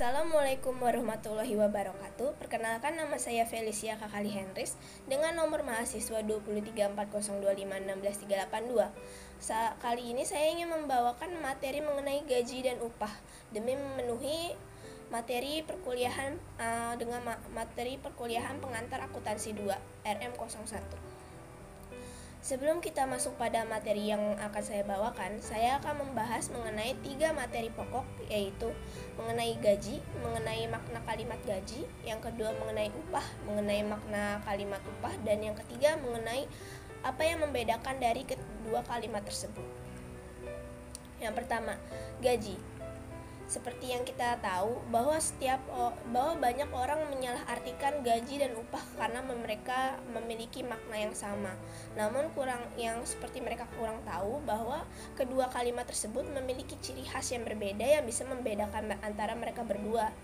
Assalamualaikum warahmatullahi wabarakatuh. Perkenalkan, nama saya Felicia Kakali Henris dengan nomor mahasiswa 23402566382. Kali ini saya ingin membawakan materi mengenai gaji dan upah demi memenuhi materi perkuliahan dengan materi perkuliahan pengantar akuntansi 2 RM01. Sebelum kita masuk pada materi yang akan saya bawakan, saya akan membahas mengenai 3 materi pokok, yaitu mengenai gaji, mengenai makna kalimat gaji, yang kedua mengenai upah, mengenai makna kalimat upah, dan yang ketiga mengenai apa yang membedakan dari kedua kalimat tersebut. Yang pertama, gaji. Seperti yang kita tahu bahwa banyak orang menyalahartikan gaji dan upah karena mereka memiliki makna yang sama. Namun seperti mereka kurang tahu bahwa kedua kalimat tersebut memiliki ciri khas yang berbeda yang bisa membedakan antara mereka berdua.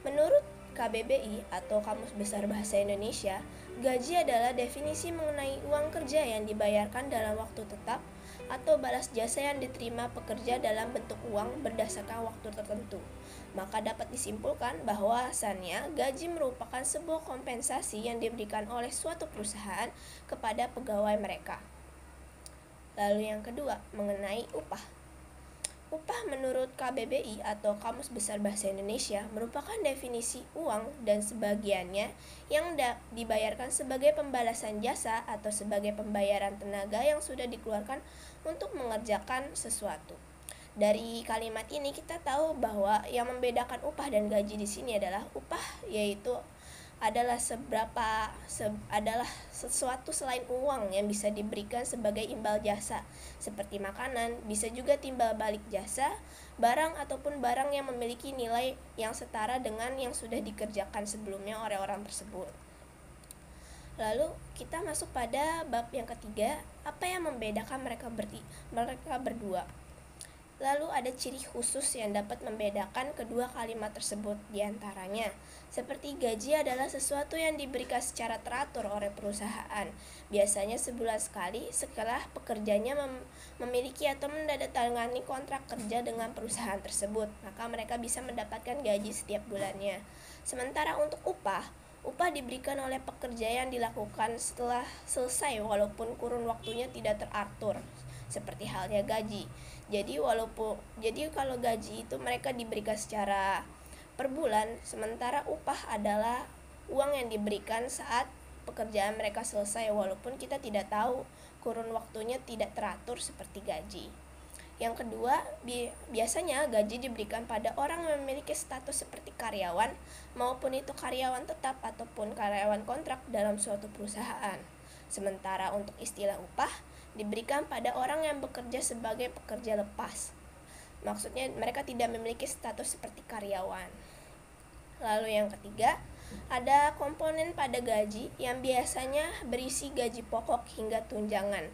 Menurut KBBI atau Kamus Besar Bahasa Indonesia, gaji adalah definisi mengenai uang kerja yang dibayarkan dalam waktu tetap atau balas jasa yang diterima pekerja dalam bentuk uang berdasarkan waktu tertentu. Maka dapat disimpulkan bahwasannya gaji merupakan sebuah kompensasi yang diberikan oleh suatu perusahaan kepada pegawai mereka. Lalu yang kedua, mengenai upah. Upah menurut KBBI atau Kamus Besar Bahasa Indonesia merupakan definisi uang dan sebagiannya yang dibayarkan sebagai pembalasan jasa atau sebagai pembayaran tenaga yang sudah dikeluarkan untuk mengerjakan sesuatu. Dari kalimat ini kita tahu bahwa yang membedakan upah dan gaji di sini adalah upah yaitu adalah sesuatu selain uang yang bisa diberikan sebagai imbal jasa, seperti makanan, bisa juga timbal balik jasa, barang ataupun barang yang memiliki nilai yang setara dengan yang sudah dikerjakan sebelumnya oleh orang tersebut. Lalu kita masuk pada bab yang ketiga, apa yang membedakan mereka berdua. Lalu ada ciri khusus yang dapat membedakan kedua kalimat tersebut, diantaranya seperti gaji adalah sesuatu yang diberikan secara teratur oleh perusahaan, biasanya sebulan sekali setelah pekerjanya memiliki atau menandatangani kontrak kerja dengan perusahaan tersebut, maka mereka bisa mendapatkan gaji setiap bulannya. Sementara untuk upah diberikan oleh pekerja yang dilakukan setelah selesai walaupun kurun waktunya tidak teratur, seperti halnya gaji. Jadi kalau gaji itu mereka diberikan secara per bulan, sementara upah adalah uang yang diberikan saat pekerjaan mereka selesai walaupun kita tidak tahu kurun waktunya tidak teratur seperti gaji. Yang kedua, biasanya gaji diberikan pada orang yang memiliki status seperti karyawan, maupun itu karyawan tetap ataupun karyawan kontrak dalam suatu perusahaan. Sementara untuk istilah upah diberikan pada orang yang bekerja sebagai pekerja lepas. Maksudnya mereka tidak memiliki status seperti karyawan. Lalu yang ketiga, ada komponen pada gaji yang biasanya berisi gaji pokok hingga tunjangan.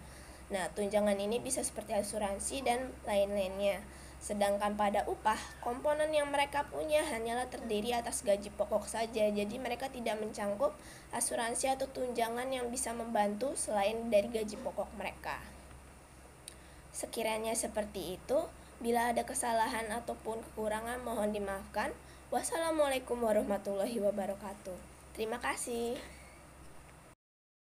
Nah, tunjangan ini bisa seperti asuransi dan lain-lainnya. Sedangkan pada upah, komponen yang mereka punya hanyalah terdiri atas gaji pokok saja. Jadi mereka tidak mencangkup asuransi atau tunjangan yang bisa membantu selain dari gaji pokok mereka. Sekiranya seperti itu, bila ada kesalahan ataupun kekurangan mohon dimaafkan. Wassalamualaikum warahmatullahi wabarakatuh. Terima kasih.